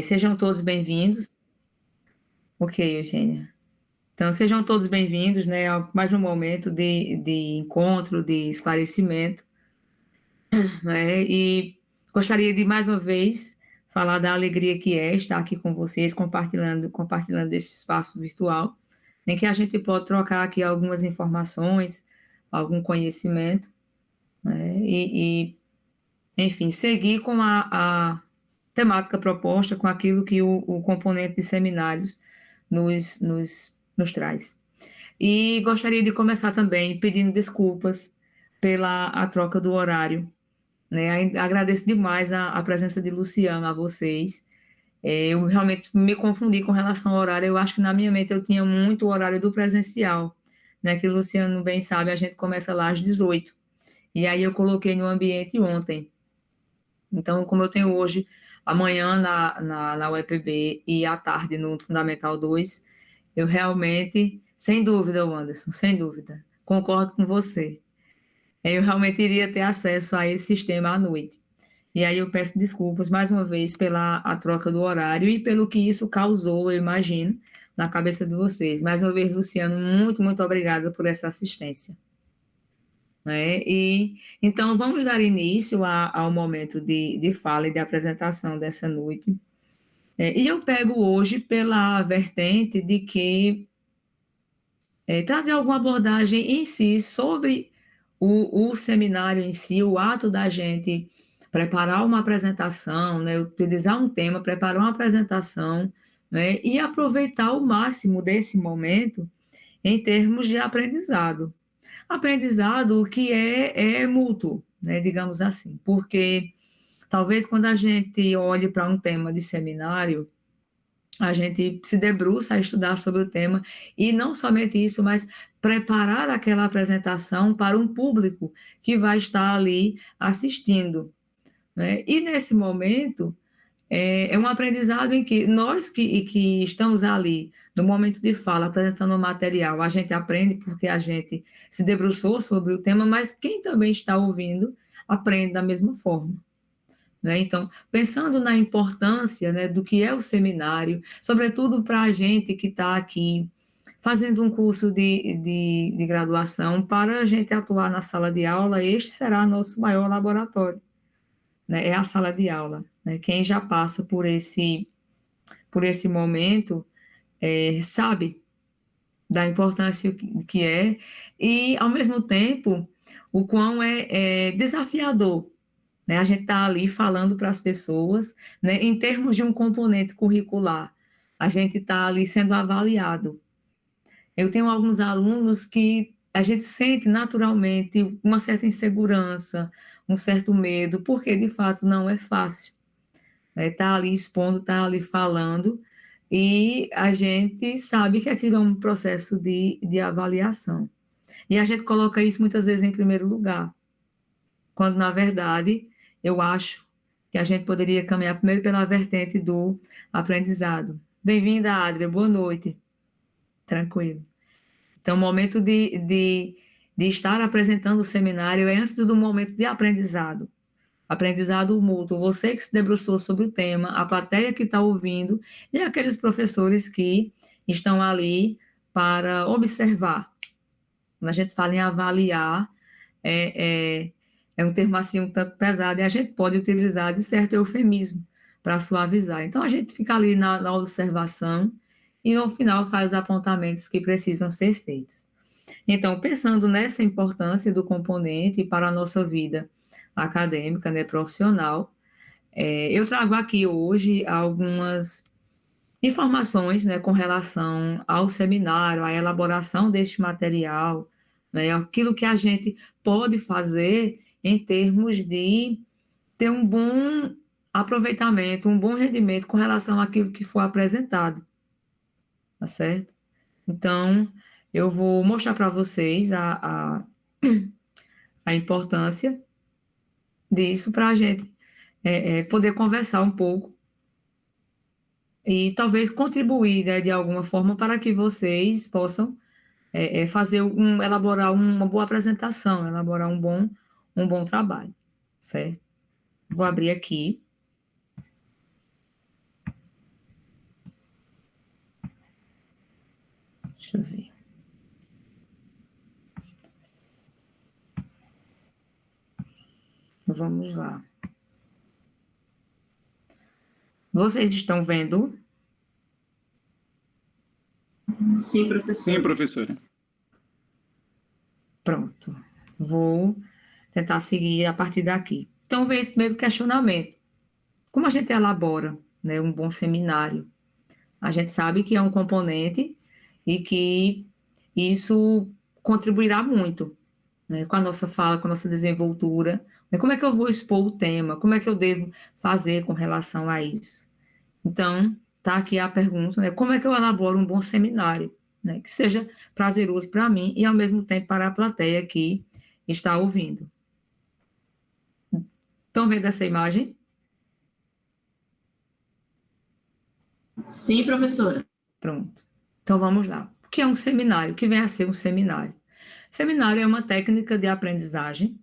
Sejam todos bem-vindos. Ok, Eugênia. Então, sejam todos bem-vindos, né, a mais um momento de encontro, de esclarecimento, né, e gostaria de, mais uma vez, falar da alegria que é estar aqui com vocês, compartilhando este espaço virtual, em que a gente pode trocar aqui algumas informações, algum conhecimento, né, enfim, seguir com a temática proposta, com aquilo que o componente de seminários nos traz. E gostaria de começar também pedindo desculpas pela a troca do horário, né? Agradeço demais a presença de Luciano a vocês. Eu realmente me confundi com relação ao horário. Eu acho que na minha mente eu tinha muito o horário do presencial, né? Que o Luciano bem sabe, a gente começa lá às 18. E aí eu coloquei no ambiente ontem. Então, como eu tenho hoje, amanhã na UEPB e à tarde no Fundamental 2, eu realmente, sem dúvida, Anderson, sem dúvida, concordo com você. Eu realmente iria ter acesso a esse sistema à noite. E aí eu peço desculpas mais uma vez pela a troca do horário e pelo que isso causou, eu imagino, na cabeça de vocês. Mais uma vez, Luciano, muito, muito obrigada por essa assistência. Né? E então vamos dar início ao momento de fala e de apresentação dessa noite. E eu pego hoje pela vertente de que trazer alguma abordagem em si sobre o seminário em si, o ato da gente preparar uma apresentação, né, utilizar um tema, preparar uma apresentação, né, e aproveitar o máximo desse momento em termos de aprendizado. Aprendizado que é mútuo, né, digamos assim, porque talvez quando a gente olhe para um tema de seminário, a gente se debruça a estudar sobre o tema, e não somente isso, mas preparar aquela apresentação para um público que vai estar ali assistindo. Né? E nesse momento, é um aprendizado em que nós que estamos ali, no momento de fala, apresentando o material, a gente aprende porque a gente se debruçou sobre o tema, mas quem também está ouvindo aprende da mesma forma. Né? Então, pensando na importância, né, do que é o seminário, sobretudo para a gente que está aqui fazendo um curso de graduação, para a gente atuar na sala de aula, este será nosso maior laboratório, né? É a sala de aula. Né? Quem já passa por esse momento sabe da importância que é, e, ao mesmo tempo, o quão é desafiador, né? A gente está ali falando para as pessoas, né, em termos de um componente curricular, a gente está ali sendo avaliado. Eu tenho alguns alunos que a gente sente naturalmente uma certa insegurança, um certo medo, porque de fato não é fácil. Está ali expondo, está ali falando, e a gente sabe que aquilo é um processo de avaliação. E a gente coloca isso muitas vezes em primeiro lugar, quando na verdade eu acho que a gente poderia caminhar primeiro pela vertente do aprendizado. Bem-vinda, Adria, boa noite. Tranquilo. Então, o momento de estar apresentando o seminário é antes do momento de aprendizado. Aprendizado mútuo, você que se debruçou sobre o tema, a plateia que está ouvindo e aqueles professores que estão ali para observar. Quando a gente fala em avaliar, é, é, é um termo assim um tanto pesado, e a gente pode utilizar de certo eufemismo para suavizar. Então, a gente fica ali na observação e, no final, faz os apontamentos que precisam ser feitos. Então, pensando nessa importância do componente para a nossa vida acadêmica, né, profissional, eu trago aqui hoje algumas informações, né, com relação ao seminário, à elaboração deste material, né, aquilo que a gente pode fazer em termos de ter um bom aproveitamento, um bom rendimento com relação àquilo que for apresentado, tá certo? Então, eu vou mostrar para vocês a importância disso para a gente poder conversar um pouco e talvez contribuir, né, de alguma forma para que vocês possam elaborar uma boa apresentação, elaborar um bom trabalho, certo? Vou abrir aqui. Deixa eu ver. Vamos lá. Vocês estão vendo? Sim, professora. Sim, professora. Pronto. Vou tentar seguir a partir daqui. Então, vem esse primeiro questionamento. Como a gente elabora, né, um bom seminário? A gente sabe que é um componente e que isso contribuirá muito, né, com a nossa fala, com a nossa desenvoltura. Né, como é que eu vou expor o tema? Como é que eu devo fazer com relação a isso? Então, está aqui a pergunta, né, como é que eu elaboro um bom seminário, né, que seja prazeroso para mim e, ao mesmo tempo, para a plateia que está ouvindo. Estão vendo essa imagem? Sim, professora. Pronto. Então vamos lá. O que é um seminário? O que vem a ser um seminário? Seminário é uma técnica de aprendizagem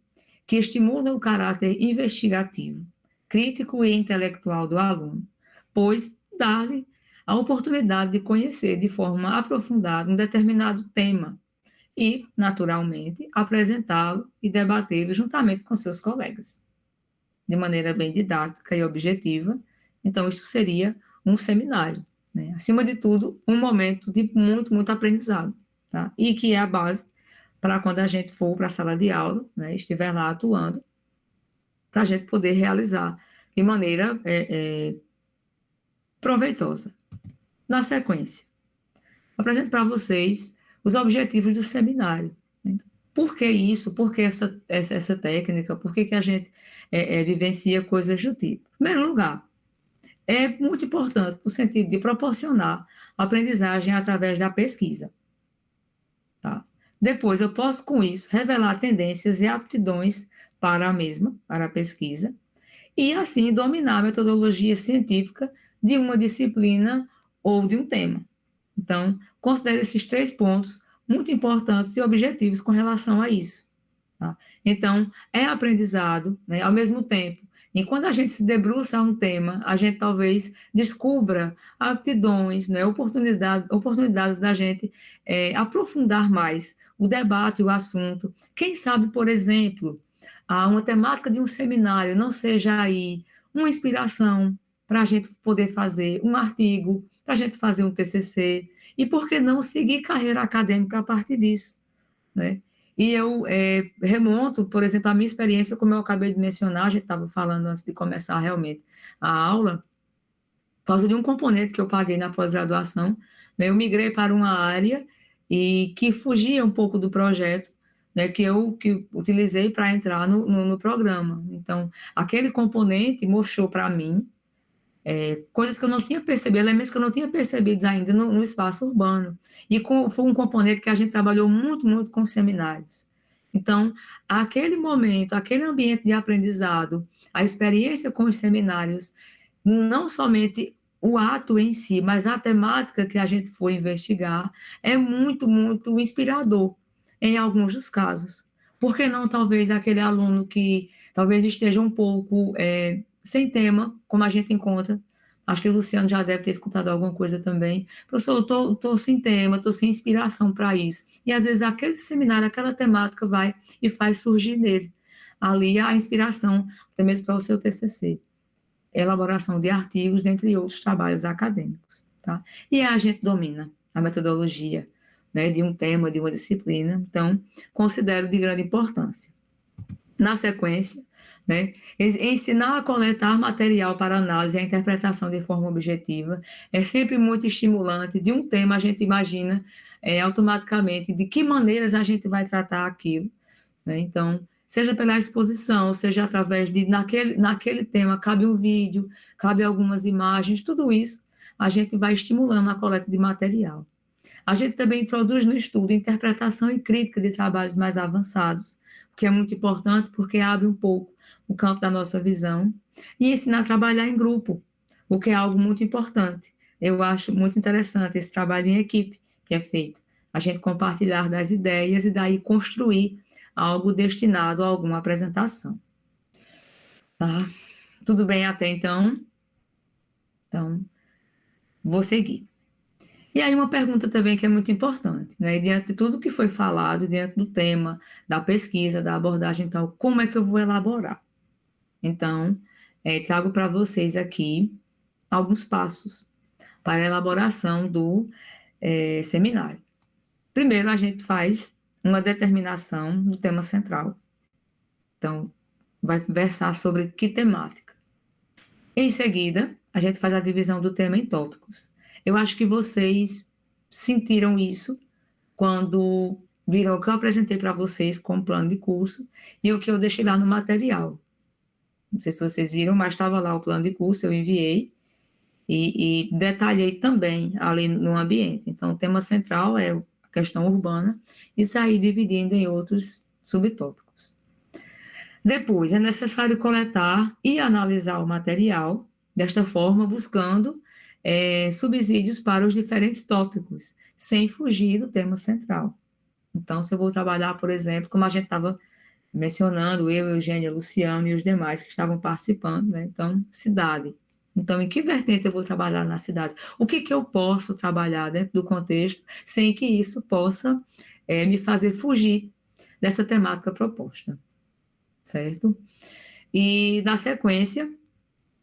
que estimula o caráter investigativo, crítico e intelectual do aluno, pois dá-lhe a oportunidade de conhecer de forma aprofundada um determinado tema e, naturalmente, apresentá-lo e debatê-lo juntamente com seus colegas, de maneira bem didática e objetiva. Então, isso seria um seminário. Né? Acima de tudo, um momento de muito, muito aprendizado, tá? E que é a base para quando a gente for para a sala de aula, né, estiver lá atuando, para a gente poder realizar de maneira proveitosa. Na sequência, apresento para vocês os objetivos do seminário. Né? Por que isso? Por que essa técnica? Por que a gente vivencia coisas do tipo? Em primeiro lugar, é muito importante no sentido de proporcionar aprendizagem através da pesquisa. Tá? Depois, eu posso, com isso, revelar tendências e aptidões para a mesma, para a pesquisa, e assim dominar a metodologia científica de uma disciplina ou de um tema. Então, considere esses 3 pontos muito importantes e objetivos com relação a isso. Tá? Então, é aprendizado, né, ao mesmo tempo. E quando a gente se debruça a um tema, a gente talvez descubra aptidões, né, oportunidades da gente aprofundar mais o debate, o assunto. Quem sabe, por exemplo, uma temática de um seminário não seja aí uma inspiração para a gente poder fazer um artigo, para a gente fazer um TCC, e por que não seguir carreira acadêmica a partir disso, né? E eu remonto, por exemplo, a minha experiência, como eu acabei de mencionar, a gente estava falando antes de começar realmente a aula, por causa de um componente que eu paguei na pós-graduação, né, eu migrei para uma área e que fugia um pouco do projeto, né, que eu utilizei para entrar no programa. Então, aquele componente mostrou para mim coisas que eu não tinha percebido, elementos que eu não tinha percebido ainda no espaço urbano. E foi um componente que a gente trabalhou muito, muito com seminários. Então, aquele momento, aquele ambiente de aprendizado, a experiência com os seminários, não somente o ato em si, mas a temática que a gente foi investigar, é muito, muito inspirador em alguns dos casos. Por que não, talvez, aquele aluno que talvez esteja um pouco sem tema, como a gente encontra. Acho que o Luciano já deve ter escutado alguma coisa também. Professor, eu estou sem tema, estou sem inspiração para isso. E às vezes aquele seminário, aquela temática vai e faz surgir nele ali a inspiração, até mesmo para o seu TCC. Elaboração de artigos, dentre outros trabalhos acadêmicos. Tá? E a gente domina a metodologia, né, de um tema, de uma disciplina, então considero de grande importância. Na sequência, né, ensinar a coletar material para análise e a interpretação de forma objetiva é sempre muito estimulante. De um tema, a gente imagina automaticamente de que maneiras a gente vai tratar aquilo. Né? Então, seja pela exposição, seja através de, naquele tema, cabe um vídeo, cabe algumas imagens, tudo isso a gente vai estimulando a coleta de material. A gente também introduz no estudo interpretação e crítica de trabalhos mais avançados, o que é muito importante porque abre um pouco o campo da nossa visão, e ensinar a trabalhar em grupo, o que é algo muito importante. Eu acho muito interessante esse trabalho em equipe que é feito, a gente compartilhar das ideias e daí construir algo destinado a alguma apresentação. Tá? Tudo bem até então? Então, vou seguir. E aí uma pergunta também que é muito importante, né? Diante de tudo que foi falado, diante do tema, da pesquisa, da abordagem e tal, como é que eu vou elaborar? Então, trago para vocês aqui alguns passos para a elaboração do seminário. Primeiro, a gente faz uma determinação do tema central. Então, vai versar sobre que temática. Em seguida, a gente faz a divisão do tema em tópicos. Eu acho que vocês sentiram isso quando viram o que eu apresentei para vocês como plano de curso e o que eu deixei lá no material. Não sei se vocês viram, mas estava lá o plano de curso, eu enviei e detalhei também ali no ambiente. Então, o tema central é a questão urbana e sair dividindo em outros subtópicos. Depois, é necessário coletar e analisar o material, desta forma, buscando subsídios para os diferentes tópicos, sem fugir do tema central. Então, se eu vou trabalhar, por exemplo, como a gente estava mencionando, eu, Eugênia, Luciano e os demais que estavam participando, né? Então, cidade. Então, em que vertente eu vou trabalhar na cidade? O que eu posso trabalhar dentro do contexto sem que isso possa me fazer fugir dessa temática proposta, certo? E, na sequência,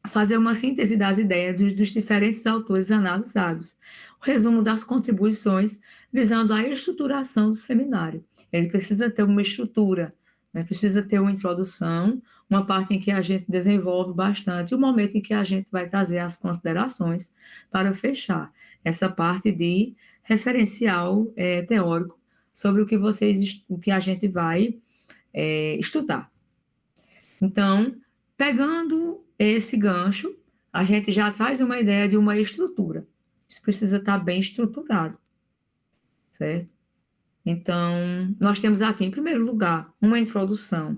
fazer uma síntese das ideias dos diferentes autores analisados, o resumo das contribuições visando a estruturação do seminário. Ele precisa ter uma estrutura, né? Precisa ter uma introdução, uma parte em que a gente desenvolve bastante, e o momento em que a gente vai trazer as considerações para fechar essa parte de referencial teórico sobre o que a gente vai estudar. Então, pegando esse gancho, a gente já traz uma ideia de uma estrutura. Isso precisa estar bem estruturado, certo? Então, nós temos aqui, em primeiro lugar, uma introdução.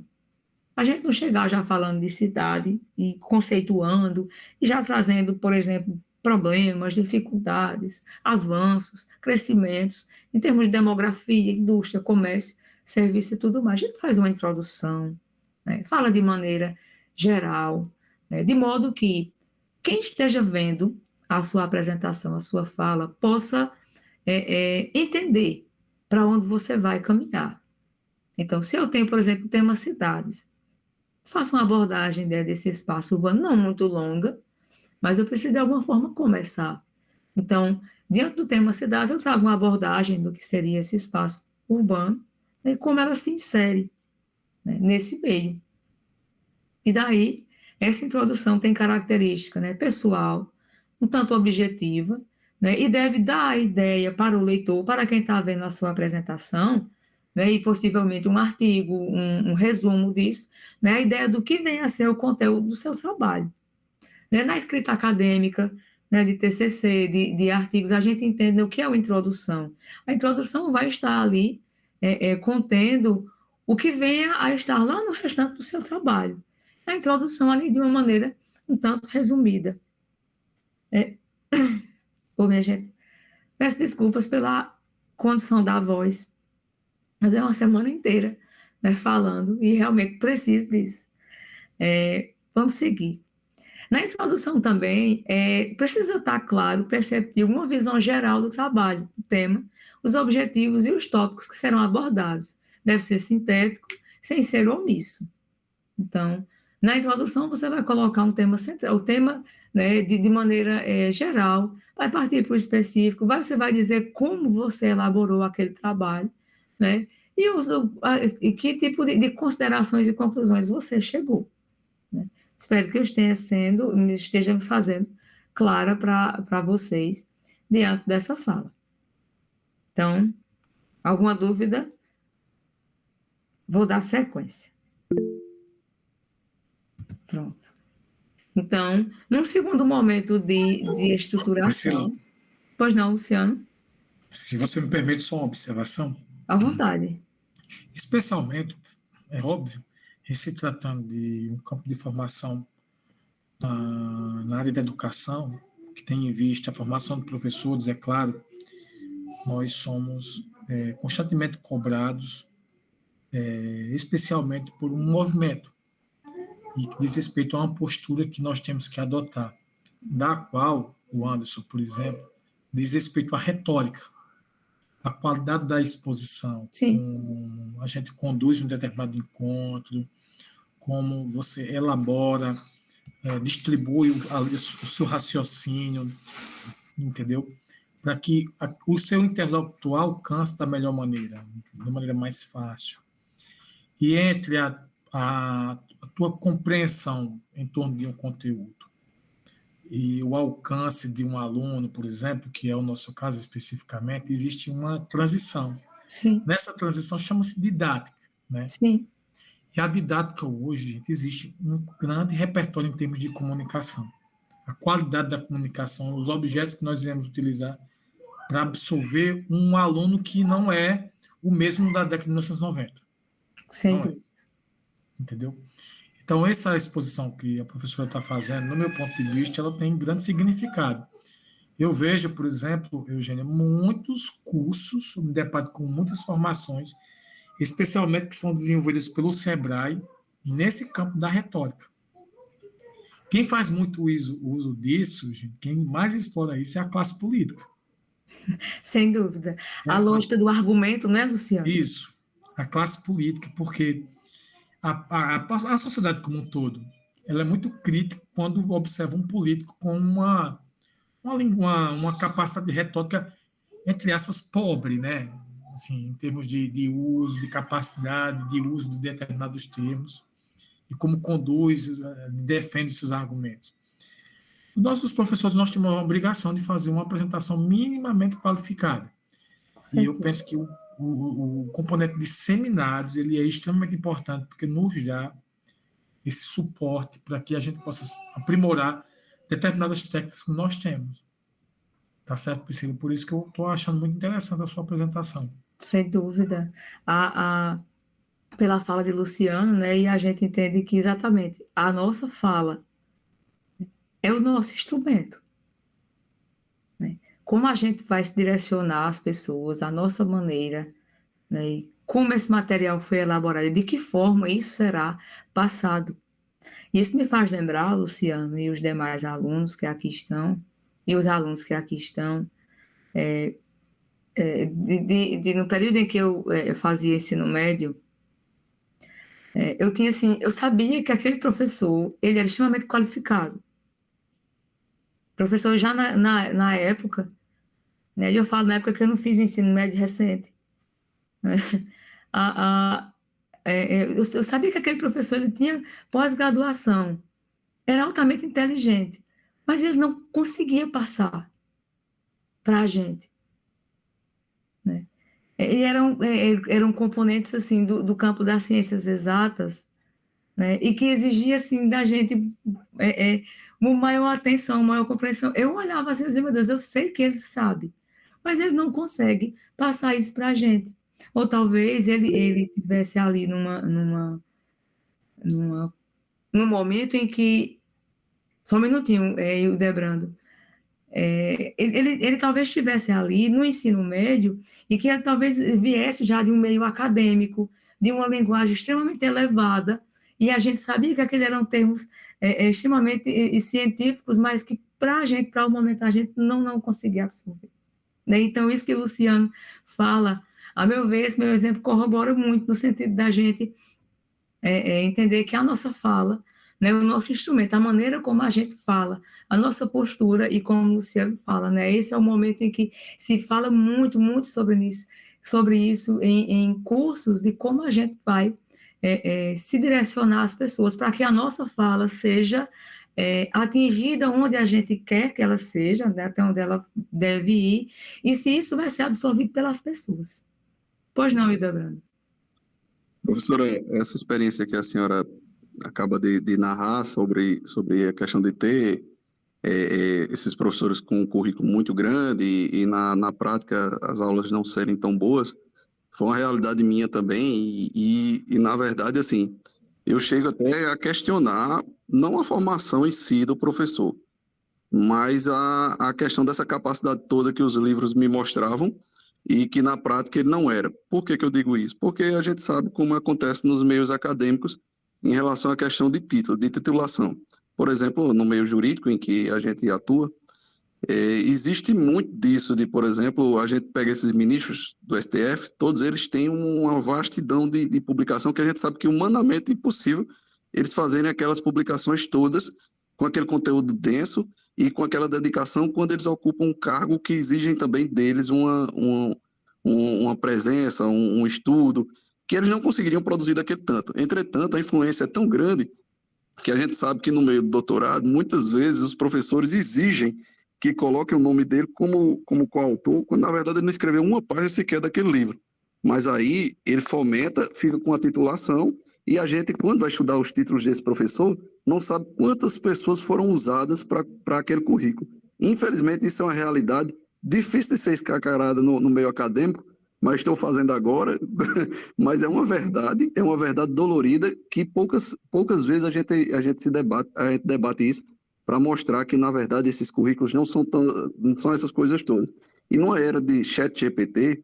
A gente não chegar já falando de cidade e conceituando, e já trazendo, por exemplo, problemas, dificuldades, avanços, crescimentos, em termos de demografia, indústria, comércio, serviço e tudo mais. A gente faz uma introdução, né? Fala de maneira geral, né? De modo que quem esteja vendo a sua apresentação, a sua fala, possa entender para onde você vai caminhar. Então, se eu tenho, por exemplo, o tema cidades, faço uma abordagem desse espaço urbano, não muito longa, mas eu preciso de alguma forma começar. Então, diante do tema cidades, eu trago uma abordagem do que seria esse espaço urbano, né, e como ela se insere, né, nesse meio. E daí, essa introdução tem característica, né, pessoal, um tanto objetiva, né, e deve dar a ideia para o leitor, para quem está vendo a sua apresentação, né, e possivelmente um artigo, um resumo disso, né, a ideia do que vem a ser o conteúdo do seu trabalho. Né, na escrita acadêmica, né, de TCC, de artigos, a gente entende o que é a introdução. A introdução vai estar ali contendo o que venha a estar lá no restante do seu trabalho. A introdução ali de uma maneira um tanto resumida. Minha gente, peço desculpas pela condição da voz, mas é uma semana inteira, né, falando e realmente preciso disso. Vamos seguir. Na introdução também, precisa estar claro, perceptível, uma visão geral do trabalho, do tema, os objetivos e os tópicos que serão abordados. Deve ser sintético, sem ser omisso. Então, na introdução, você vai colocar um tema central, o tema, né, de maneira geral, vai partir para o específico, você vai dizer como você elaborou aquele trabalho, né, e que tipo de considerações e conclusões você chegou. Né? Espero que eu esteja me fazendo clara para vocês diante dessa fala. Então, alguma dúvida? Vou dar sequência. Pronto. Então, num segundo momento de estruturação. Priscila, Pois não, Luciano? se você me permite só uma observação, À vontade. especialmente, é óbvio, em se tratando de um campo de formação na área da educação, que tem em vista a formação de professores, é claro, nós somos constantemente cobrados, especialmente por um movimento, e que diz respeito a uma postura que nós temos que adotar, da qual o Anderson, por exemplo, diz respeito à retórica, a qualidade da exposição, como a gente conduz um determinado encontro, como você elabora, distribui o seu raciocínio, entendeu? Para que o seu interlocutor alcance da melhor maneira, da maneira mais fácil. E entre a tua compreensão em torno de um conteúdo e o alcance de um aluno, por exemplo, que é o nosso caso especificamente, existe uma transição. Sim. Nessa transição chama-se didática, né? Sim. E a didática hoje, gente, existe um grande repertório em termos de comunicação. A qualidade da comunicação, os objetos que nós iremos utilizar para absorver um aluno que não é o mesmo da década de 1990. Sem dúvida. Entendeu? Então, essa exposição que a professora está fazendo, no meu ponto de vista, ela tem grande significado. Eu vejo, por exemplo, Eugênia, muitos cursos, me deparo com muitas formações, especialmente que são desenvolvidas pelo SEBRAE, nesse campo da retórica. Quem faz muito uso disso, gente, quem mais explora isso é a classe política. Sem dúvida. A lógica do argumento, né, Luciano? Isso, a classe política, porque a sociedade como um todo, ela é muito crítica quando observa um político com uma capacidade de retórica, entre aspas, pobre, né? Assim, em termos de uso, de capacidade, de uso de determinados termos, e como conduz, defende seus argumentos. Os nossos professores, nós temos a obrigação de fazer uma apresentação minimamente qualificada. E eu penso que o componente de seminários ele é extremamente importante, porque nos dá esse suporte para que a gente possa aprimorar determinadas técnicas que nós temos. Tá certo, Priscila? Por isso que eu estou achando muito interessante a sua apresentação. Sem dúvida. Pela fala de Luciano, né, e a gente entende que exatamente a nossa fala é o nosso instrumento. Né? Como a gente vai se direcionar às pessoas, a nossa maneira, né, e como esse material foi elaborado, e de que forma isso será passado. Isso me faz lembrar, Luciano, e os demais alunos que aqui estão, e os alunos que aqui estão, no período em que eu fazia ensino médio, eu tinha assim, eu sabia que aquele professor, ele era extremamente qualificado. Professor já na época, né, e eu falo na época que eu não fiz o ensino médio recente, né, eu sabia que aquele professor ele tinha pós-graduação, era altamente inteligente, mas ele não conseguia passar para a gente. Né? E eram componentes assim, do campo das ciências exatas, né? E que exigia assim, da gente uma maior atenção, uma maior compreensão. Eu olhava assim e dizia, meu Deus, eu sei que ele sabe, mas ele não consegue passar isso para a gente. Ou talvez ele tivesse ali num momento em que... Só um minutinho, o Debrando. Ele talvez estivesse ali no ensino médio e que ele talvez viesse já de um meio acadêmico, de uma linguagem extremamente elevada, e a gente sabia que aqueles eram termos extremamente científicos, mas que para a gente, para o momento, a gente não conseguia absorver. Né? Então, isso que o Luciano fala, a meu ver, esse meu exemplo corrobora muito no sentido da gente entender que a nossa fala, né, o nosso instrumento, a maneira como a gente fala, a nossa postura, e como o Luciano fala, né, esse é o momento em que se fala muito, muito sobre isso em cursos de como a gente vai se direcionar às pessoas para que a nossa fala seja atingida onde a gente quer que ela seja, né, até onde ela deve ir, e se isso vai ser absorvido pelas pessoas. Pois não, Ida Brando? Professora, essa experiência que a senhora acaba de narrar sobre a questão de ter esses professores com um currículo muito grande e na prática as aulas não serem tão boas, foi uma realidade minha também e na verdade, assim, eu chego até a questionar não a formação em si do professor, mas a questão dessa capacidade toda que os livros me mostravam e que na prática ele não era. Por que eu digo isso? Porque a gente sabe como acontece nos meios acadêmicos em relação à questão de título, de titulação. Por exemplo, no meio jurídico em que a gente atua, Existe muito disso, de, por exemplo, a gente pega esses ministros do STF, todos eles têm uma vastidão de publicação que a gente sabe que humanamente é impossível eles fazerem aquelas publicações todas com aquele conteúdo denso e com aquela dedicação quando eles ocupam um cargo que exigem também deles uma presença, um estudo, que eles não conseguiriam produzir daquele tanto. Entretanto, a influência é tão grande que a gente sabe que no meio do doutorado, muitas vezes os professores exigem que coloquem o nome dele como coautor, quando na verdade ele não escreveu uma página sequer daquele livro. Mas aí ele fomenta, fica com a titulação, e a gente, quando vai estudar os títulos desse professor, não sabe quantas pessoas foram usadas para aquele currículo. Infelizmente, isso é uma realidade difícil de ser escancarada no meio acadêmico, mas estou fazendo agora, mas é uma verdade dolorida que poucas vezes a gente debate isso para mostrar que, na verdade, esses currículos não são essas coisas todas. E numa era de chat GPT,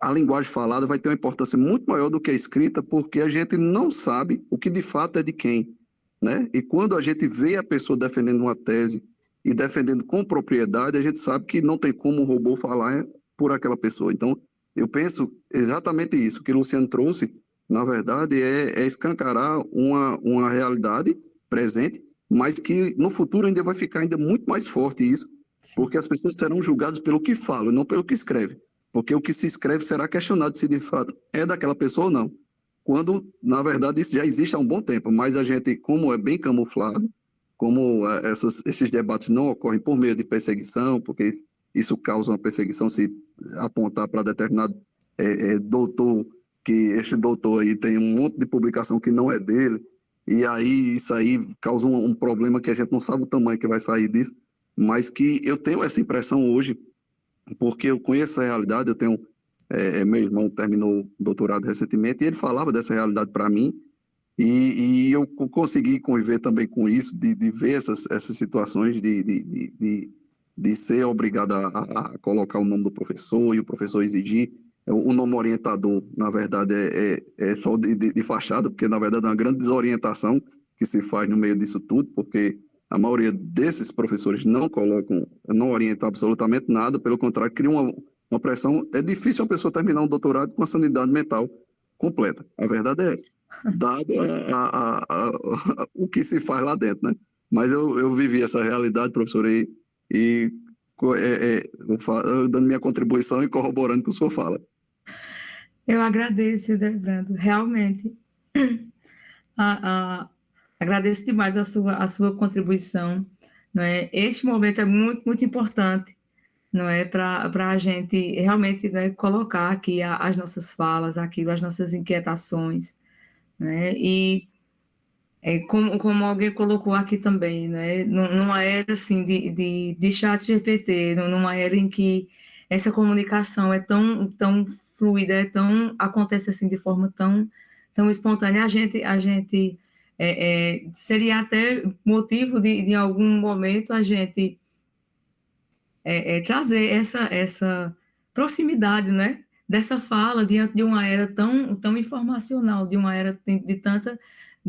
a linguagem falada vai ter uma importância muito maior do que a escrita, porque a gente não sabe o que de fato é de quem, né? E quando a gente vê a pessoa defendendo uma tese e defendendo com propriedade, a gente sabe que não tem como um robô falar por aquela pessoa. Então, eu penso exatamente isso que o Luciano trouxe, na verdade, é escancarar uma realidade presente, mas que no futuro ainda vai ficar ainda muito mais forte isso, porque as pessoas serão julgadas pelo que falam, não pelo que escrevem. Porque o que se escreve será questionado se de fato é daquela pessoa ou não. Quando, na verdade, isso já existe há um bom tempo, mas a gente, como é bem camuflado, como esses debates não ocorrem por meio de perseguição, porque isso causa uma perseguição se apontar para determinado doutor, que esse doutor aí tem um monte de publicação que não é dele, e aí isso aí causa um problema que a gente não sabe o tamanho que vai sair disso, mas que eu tenho essa impressão hoje, porque eu conheço a realidade, eu tenho... meu irmão terminou o doutorado recentemente e ele falava dessa realidade para mim, e eu consegui conviver também com isso, de ver essas situações, de ser obrigado a colocar o nome do professor e o professor exigir. O nome orientador, na verdade, é só de fachada, porque, na verdade, é uma grande desorientação que se faz no meio disso tudo, porque a maioria desses professores não orientam absolutamente nada, pelo contrário, cria uma pressão. É difícil a pessoa terminar um doutorado com a sanidade mental completa. A verdade é essa, dado o que se faz lá dentro, né? Mas eu vivi essa realidade, professor, e dando minha contribuição e corroborando o que o senhor fala. Eu agradeço, Debrando, realmente. Agradeço demais a sua contribuição. Não é? Este momento é muito, muito importante, não é, para a gente realmente, né, colocar aqui as nossas falas, as nossas inquietações, né? E como alguém colocou aqui também, né, numa era assim de chat GPT, numa era em que essa comunicação é tão fluida, acontece assim de forma tão espontânea, a gente seria até motivo de algum momento a gente trazer essa proximidade, né, dessa fala diante de uma era tão informacional, de uma era de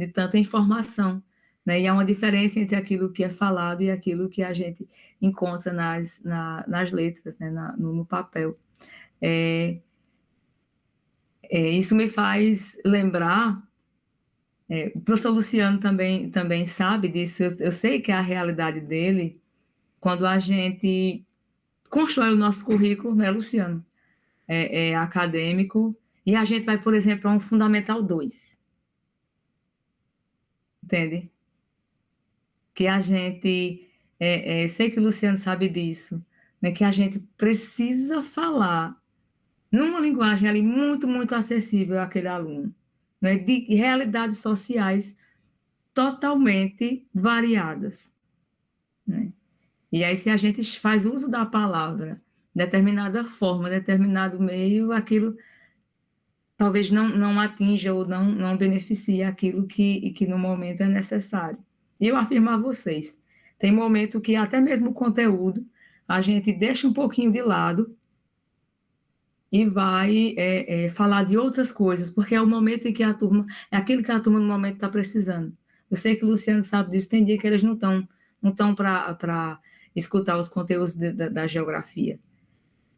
tanta informação, né, e há uma diferença entre aquilo que é falado e aquilo que a gente encontra nas letras, né, no papel. Isso me faz lembrar, o professor Luciano também sabe disso, eu sei que é a realidade dele, quando a gente constrói o nosso currículo, né, Luciano? Acadêmico, e a gente vai, por exemplo, a um Fundamental 2. Entende? Que a gente, sei que o Luciano sabe disso, né, que a gente precisa falar numa linguagem ali muito, muito acessível àquele aluno, né, de realidades sociais totalmente variadas, né? E aí, se a gente faz uso da palavra, determinada forma, determinado meio, aquilo talvez não atinja ou não beneficie aquilo que no momento é necessário. E eu afirmo a vocês, tem momento que até mesmo o conteúdo a gente deixa um pouquinho de lado e vai falar de outras coisas, porque é o momento em que é aquilo que a turma no momento está precisando. Eu sei que o Luciano sabe disso, tem dia que eles não estão para escutar os conteúdos da geografia,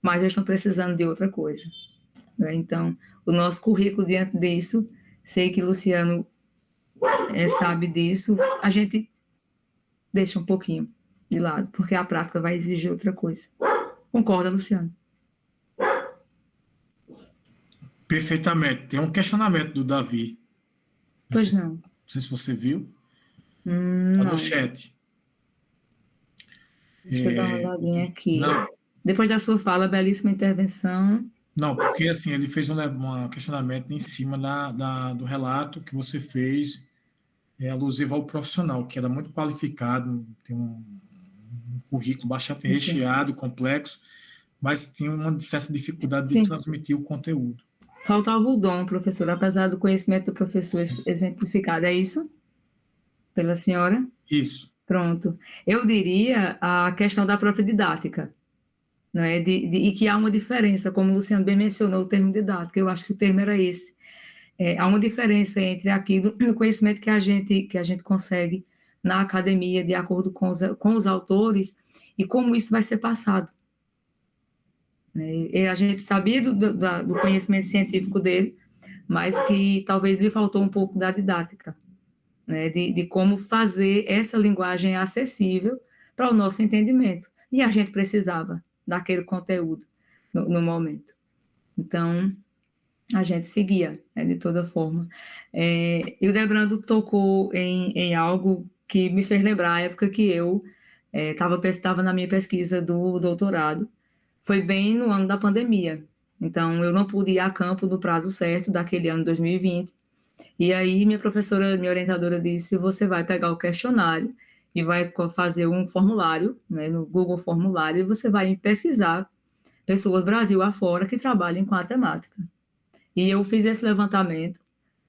mas eles estão precisando de outra coisa, né? Então, o nosso currículo diante disso, sei que Luciano sabe disso, a gente deixa um pouquinho de lado, porque a prática vai exigir outra coisa. Concorda, Luciano? Perfeitamente. Tem um questionamento do Davi. Pois não. Não sei se você viu. Está Não. no chat. Deixa eu dar uma olhadinha aqui. Não. Depois da sua fala, belíssima intervenção. Não, porque assim, ele fez um questionamento em cima do relato que você fez, alusivo ao profissional, que era muito qualificado, tem um currículo bastante recheado, complexo, mas tinha uma certa dificuldade de transmitir o conteúdo. Faltava o dom, professor, apesar do conhecimento do professor exemplificado, é isso? Pela senhora? Isso. Pronto. Eu diria a questão da própria didática, né? E que há uma diferença, como o Luciano bem mencionou, o termo didática, eu acho que o termo era esse. Há uma diferença entre aquilo, o conhecimento que a gente consegue na academia, de acordo com os autores, e como isso vai ser passado. E a gente sabia do conhecimento científico dele, mas que talvez lhe faltou um pouco da didática, né, de como fazer essa linguagem acessível para o nosso entendimento. E a gente precisava daquele conteúdo no momento. Então, a gente seguia, né, de toda forma. E o Debrando tocou em algo que me fez lembrar a época que eu estava na minha pesquisa do doutorado. Foi bem no ano da pandemia. Então, eu não pude ir a campo no prazo certo daquele ano 2020. E aí, minha professora, minha orientadora disse, você vai pegar o questionário e vai fazer um formulário, né, no Google Formulário, e você vai pesquisar pessoas Brasil afora que trabalhem com a temática. E eu fiz esse levantamento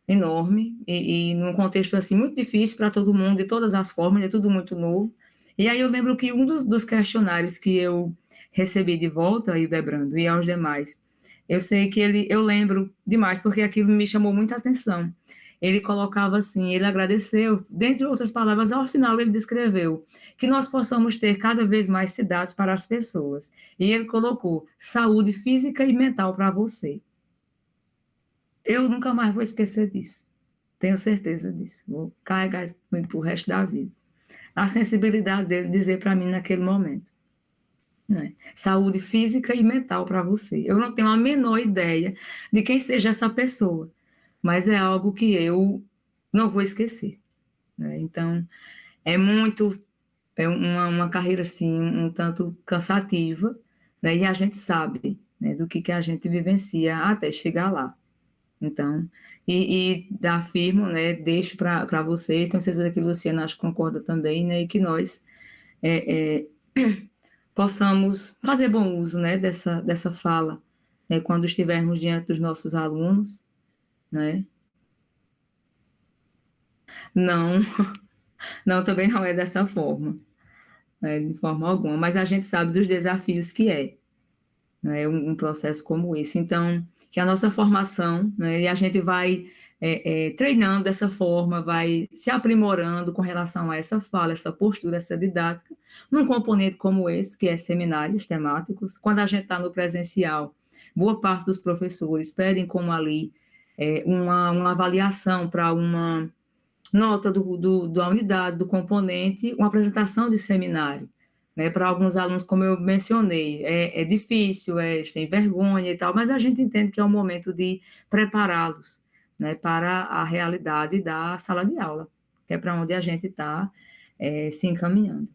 enorme, e num contexto assim muito difícil para todo mundo, de todas as formas, é tudo muito novo. E aí eu lembro que um dos questionários que eu recebi de volta, aí o Debrando e aos demais, eu sei que eu lembro demais, porque aquilo me chamou muita atenção. Ele colocava assim, ele agradeceu, dentre outras palavras, ao final ele descreveu que nós possamos ter cada vez mais cidades para as pessoas. E ele colocou saúde física e mental para você. Eu nunca mais vou esquecer disso. Tenho certeza disso. Vou carregar isso para o resto da vida. A sensibilidade dele dizer para mim naquele momento, né? Saúde física e mental para você. Eu não tenho a menor ideia de quem seja essa pessoa, mas é algo que eu não vou esquecer, né? Então, é uma carreira assim, um tanto cansativa, né? E a gente sabe, né, do que a gente vivencia até chegar lá. Então, e afirmo, né, deixo para vocês, tenho certeza que o Luciano acho que concorda também, né, e que nós possamos fazer bom uso, né, dessa fala, né, quando estivermos diante dos nossos alunos, né. Não, não, também não é dessa forma, né, de forma alguma, mas a gente sabe dos desafios que é, né, um processo como esse. Então, que a nossa formação, né, e a gente vai treinando dessa forma, vai se aprimorando com relação a essa fala, essa postura, essa didática, num componente como esse, que é seminários temáticos. Quando a gente está no presencial, boa parte dos professores pedem como ali uma avaliação para uma nota da unidade, do componente, uma apresentação de seminário. Né, para alguns alunos, como eu mencionei, é difícil, eles têm vergonha e tal, mas a gente entende que é o momento de prepará-los, né, para a realidade da sala de aula, que é para onde a gente está se encaminhando.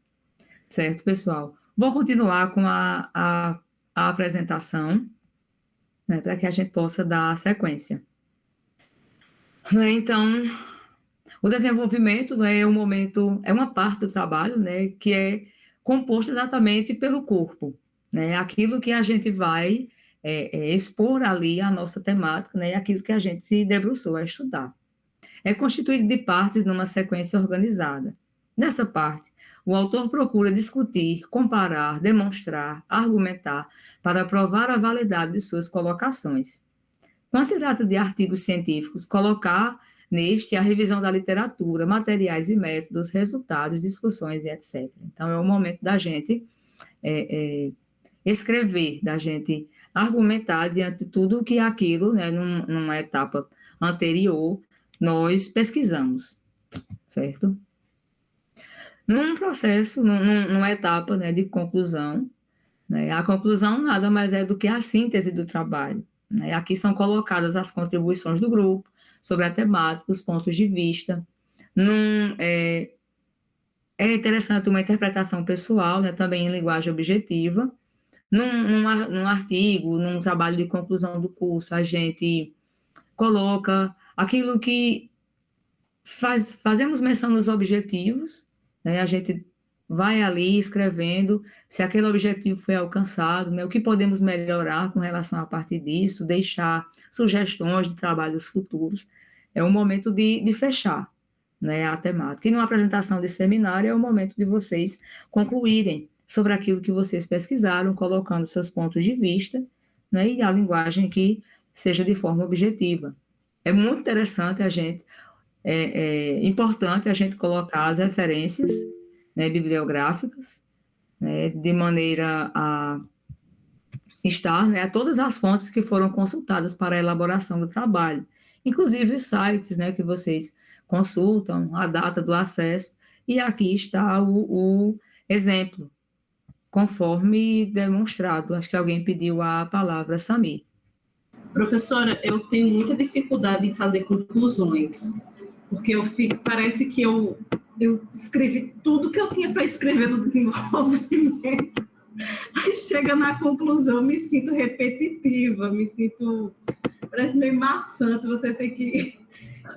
Certo, pessoal? Vou continuar com a apresentação, né, para que a gente possa dar sequência. Então, o desenvolvimento, né, é um momento, é uma parte do trabalho, né, que é composto exatamente pelo corpo, né, aquilo que a gente vai expor ali a nossa temática, né, aquilo que a gente se debruçou a estudar. É constituído de partes numa sequência organizada. Nessa parte, o autor procura discutir, comparar, demonstrar, argumentar para provar a validade de suas colocações. Quando se trata de artigos científicos, colocar neste a revisão da literatura, materiais e métodos, resultados, discussões e etc. Então, é o momento da gente escrever, da gente argumentar diante de tudo que aquilo, né, numa etapa anterior, nós pesquisamos, certo? Num processo, numa etapa, né, de conclusão, né, a conclusão nada mais é do que a síntese do trabalho, né? Aqui são colocadas as contribuições do grupo sobre a temática, os pontos de vista. É interessante uma interpretação pessoal, né, também em linguagem objetiva. Num artigo, num trabalho de conclusão do curso, a gente coloca aquilo que fazemos menção nos objetivos, né? A gente vai ali escrevendo se aquele objetivo foi alcançado, né? O que podemos melhorar com relação a partir disso, deixar sugestões de trabalhos futuros. É o momento de fechar, né, a temática. E numa apresentação de seminário é o momento de vocês concluírem sobre aquilo que vocês pesquisaram, colocando seus pontos de vista, né, e a linguagem que seja de forma objetiva. É muito interessante importante a gente colocar as referências, né, bibliográficas, né, de maneira a estar, né, a todas as fontes que foram consultadas para a elaboração do trabalho, inclusive os sites, né, que vocês consultam, a data do acesso, e aqui está o exemplo, conforme demonstrado. Acho que alguém pediu a palavra, Samir. Professora, eu tenho muita dificuldade em fazer conclusões, porque parece que eu escrevi tudo que eu tinha para escrever no desenvolvimento, aí chega na conclusão, me sinto repetitiva, parece meio maçante você ter que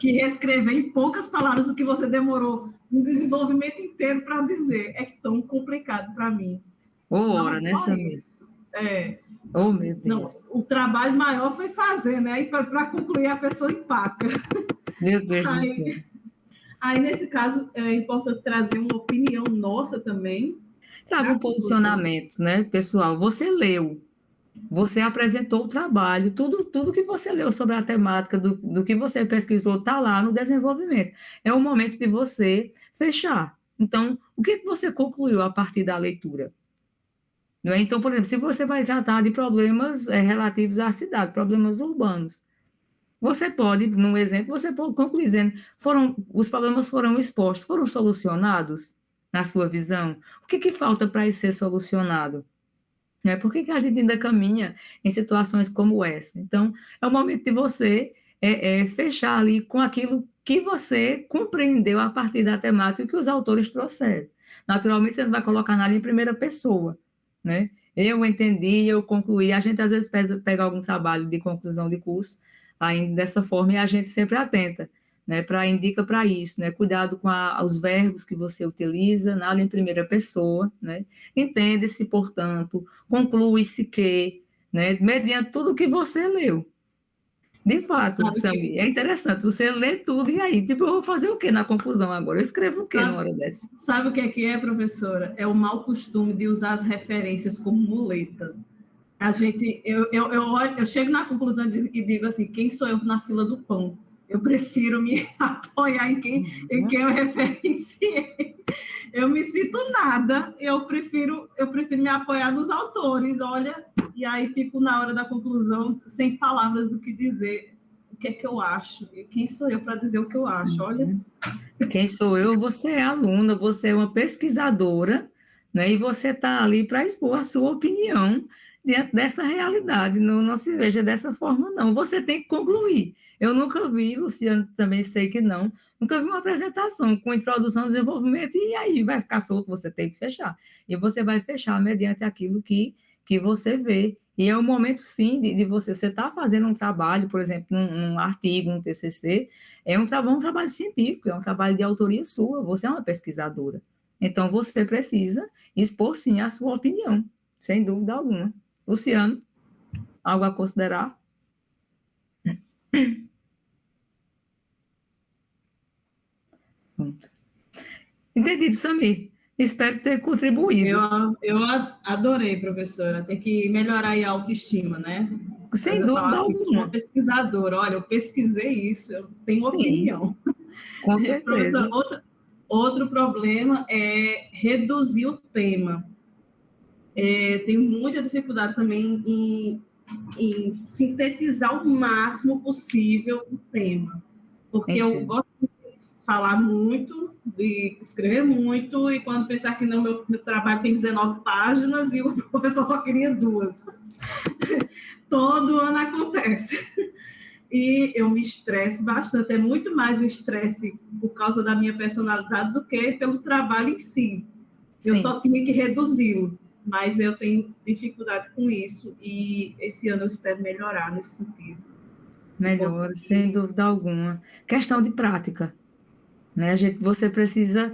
reescrever em poucas palavras o que você demorou um desenvolvimento inteiro para dizer. É tão complicado para mim. Ora, né, Samir? Oh, meu Deus. Não, o trabalho maior foi fazer, né? E para concluir, a pessoa empaca. Meu Deus do céu. Aí, nesse caso, é importante trazer uma opinião nossa também. Traga um posicionamento, né, pessoal? Você leu, você apresentou o trabalho, tudo que você leu sobre a temática, do que você pesquisou, está lá no desenvolvimento. É o momento de você fechar. Então, o que você concluiu a partir da leitura? Não é? Então, por exemplo, se você vai tratar de problemas relativos à cidade, problemas urbanos, você pode, num exemplo, você pode concluir dizendo, os problemas foram expostos, foram solucionados, na sua visão? O que falta para isso ser solucionado? Né? Por que a gente ainda caminha em situações como essa? Então, é o momento de você fechar ali com aquilo que você compreendeu a partir da temática que os autores trouxeram. Naturalmente, você não vai colocar nada em primeira pessoa, né? Eu entendi, eu concluí. A gente, às vezes, pega algum trabalho de conclusão de curso, ainda dessa forma, e a gente sempre atenta, né, indica para isso, né, cuidado com os verbos que você utiliza, nada em primeira pessoa, né, entende-se, portanto, conclui-se que, né, mediante tudo que você leu. De fato, Samir, é interessante, você lê tudo e aí, tipo, eu vou fazer o quê na conclusão agora? Eu escrevo o quê na hora dessa? Sabe o que é, professora? É o mau costume de usar as referências como muleta. Eu chego na conclusão e digo assim, quem sou eu na fila do pão? Eu prefiro me apoiar em quem eu referenciei. Eu me sinto nada, eu prefiro me apoiar nos autores, olha, e aí fico na hora da conclusão sem palavras do que dizer, o que é que eu acho, e quem sou eu para dizer o que eu acho, olha. Quem sou eu? Você é aluna, você é uma pesquisadora, né, e você está ali para expor a sua opinião diante dessa realidade, não se veja dessa forma, não. Você tem que concluir. Eu nunca vi, Luciano também sei que não, nunca vi uma apresentação com introdução, desenvolvimento, e aí vai ficar solto, você tem que fechar. E você vai fechar mediante aquilo que você vê. E é o momento, sim, de você está fazendo um trabalho, por exemplo, um artigo, um TCC, é um trabalho científico, é um trabalho de autoria sua, você é uma pesquisadora. Então, você precisa expor, sim, a sua opinião, sem dúvida alguma. Luciano, algo a considerar? Entendido, Samir. Espero ter contribuído. Eu adorei, professora. Tem que melhorar aí a autoestima, né? Sem Mas eu falo dúvida assim, sou uma alguma. pesquisadora, olha, eu pesquisei isso, eu tenho Sim, opinião. com Professor, certeza. outro problema é reduzir o tema. Tenho muita dificuldade também em sintetizar o máximo possível o tema, porque eu Entendo. gosto de falar muito, de escrever muito, e quando pensar que não, meu trabalho tem 19 páginas e o professor só queria 2. Todo ano acontece. E eu me estresso bastante, é muito mais um estresse por causa da minha personalidade do que pelo trabalho em si. Eu Sim, só tinha que reduzi-lo, mas eu tenho dificuldade com isso e esse ano eu espero melhorar nesse sentido. E melhor, sem conseguir. dúvida alguma. Questão de prática, né? Você precisa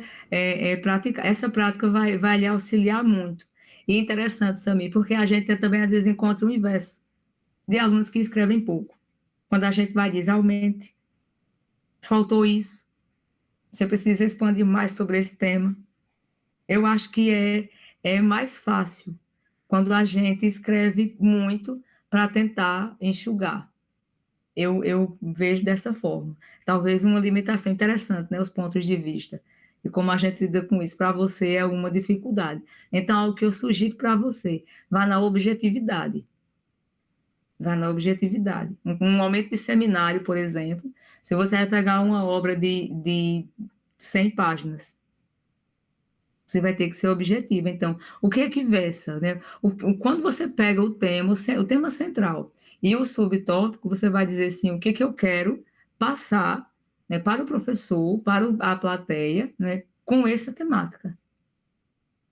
praticar. Essa prática vai lhe auxiliar muito. E interessante, Samir, porque a gente também às vezes encontra o inverso de alunos que escrevem pouco. Quando a gente vai dizer, aumente, faltou isso, você precisa expandir mais sobre esse tema. Eu acho que é mais fácil quando a gente escreve muito para tentar enxugar. Eu vejo dessa forma. Talvez uma limitação interessante, né, os pontos de vista. E como a gente lida com isso, para você é uma dificuldade. Então, o que eu sugiro para você, vá na objetividade. Vá na objetividade. Um momento de seminário, por exemplo, se você vai pegar uma obra de 100 páginas, você vai ter que ser objetivo. Então, o que é que versa, né? Quando você pega o tema central e o subtópico, você vai dizer assim, o que é que eu quero passar, né, para o professor, para a plateia, né, com essa temática,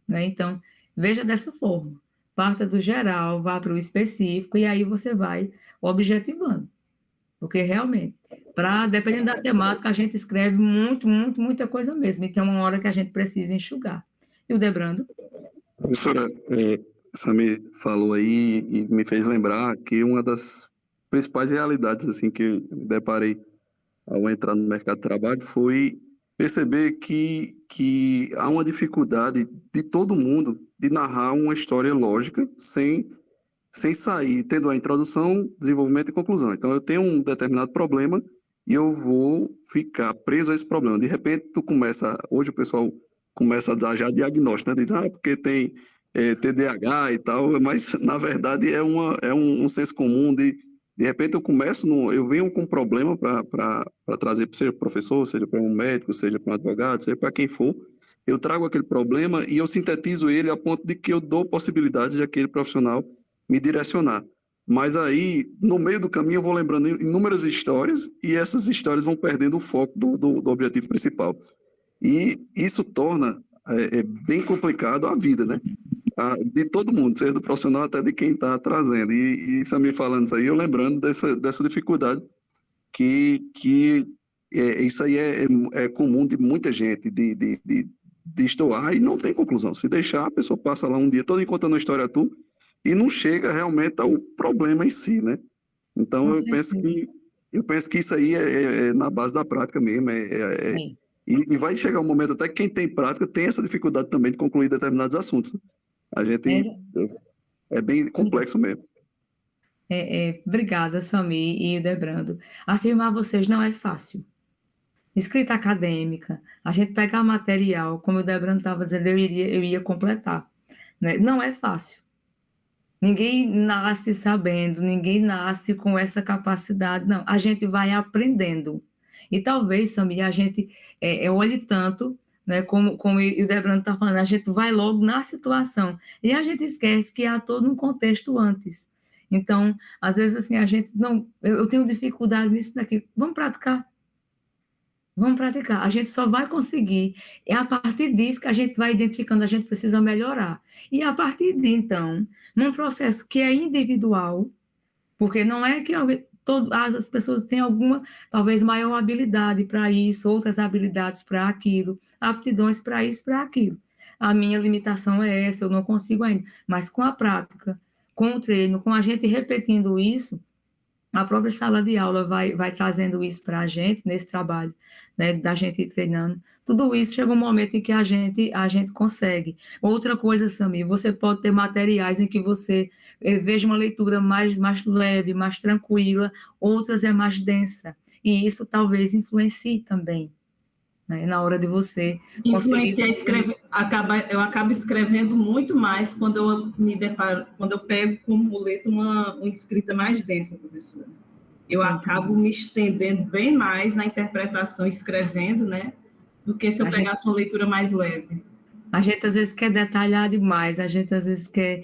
né? Então, veja dessa forma. Parta do geral, vá para o específico e aí você vai objetivando. Porque realmente, dependendo da temática, a gente escreve muita coisa mesmo. E tem uma hora que a gente precisa enxugar. E o Debrando? Professora, Sami falou aí e me fez lembrar que uma das principais realidades assim que eu me deparei ao entrar no mercado de trabalho foi perceber que há uma dificuldade de todo mundo de narrar uma história lógica sem sair, tendo a introdução, desenvolvimento e conclusão. Então, eu tenho um determinado problema e eu vou ficar preso a esse problema. De repente, hoje o pessoal começa a dar já diagnóstico, né? Diz, porque tem TDAH e tal, mas, na verdade, um senso comum de repente, eu venho com um problema para trazer, seja para o professor, seja para um médico, seja para um advogado, seja para quem for, eu trago aquele problema e eu sintetizo ele a ponto de que eu dou possibilidade de aquele profissional me direcionar. Mas aí, no meio do caminho, eu vou lembrando inúmeras histórias e essas histórias vão perdendo o foco do objetivo principal. E isso torna bem complicado a vida, né? De todo mundo, seja do profissional até de quem está trazendo. E Samir falando isso aí, eu lembrando dessa dificuldade que isso aí é comum de muita gente, de estouar e não tem conclusão. Se deixar, a pessoa passa lá um dia todo contando a história a tu e não chega realmente ao problema em si, né? Então, Com certeza. eu penso que isso aí é na base da prática mesmo. É, E vai chegar um momento até que quem tem prática tem essa dificuldade também de concluir determinados assuntos. A gente é, é bem complexo mesmo. obrigada, Samir e Debrando. Afirmar vocês não é fácil. Escrita acadêmica, a gente pegar material, como o Debrando estava dizendo, eu ia completar. Né? Não é fácil. Ninguém nasce sabendo, ninguém nasce com essa capacidade, não. A gente vai aprendendo. E talvez, Samir, a gente olhe tanto, né, como o Debrando está falando, a gente vai logo na situação. E a gente esquece que há todo um contexto antes. Então, às vezes, assim, a gente não. Eu tenho dificuldade nisso daqui. Vamos praticar. Vamos praticar. A gente só vai conseguir. É a partir disso que a gente vai identificando, a gente precisa melhorar. E a partir de então, num processo que é individual, porque não é que as pessoas têm alguma, talvez, maior habilidade para isso, outras habilidades para aquilo, aptidões para isso, para aquilo. A minha limitação é essa, eu não consigo ainda. Mas com a prática, com o treino, com a gente repetindo isso, a própria sala de aula vai trazendo isso para a gente, nesse trabalho, né, da gente ir treinando. Tudo isso chega um momento em que a gente consegue. Outra coisa, Samir, você pode ter materiais em que você veja uma leitura mais leve, mais tranquila, outras é mais densa. E isso talvez influencie também, né, na hora de você conseguir... Influenciar escrever, eu acabo escrevendo muito mais quando eu me deparo, quando eu pego como muleta uma escrita mais densa, professora. Eu acabo me estendendo bem mais na interpretação, escrevendo, né, do que se eu pegasse uma leitura mais leve. A gente às vezes quer detalhar demais, a gente às vezes quer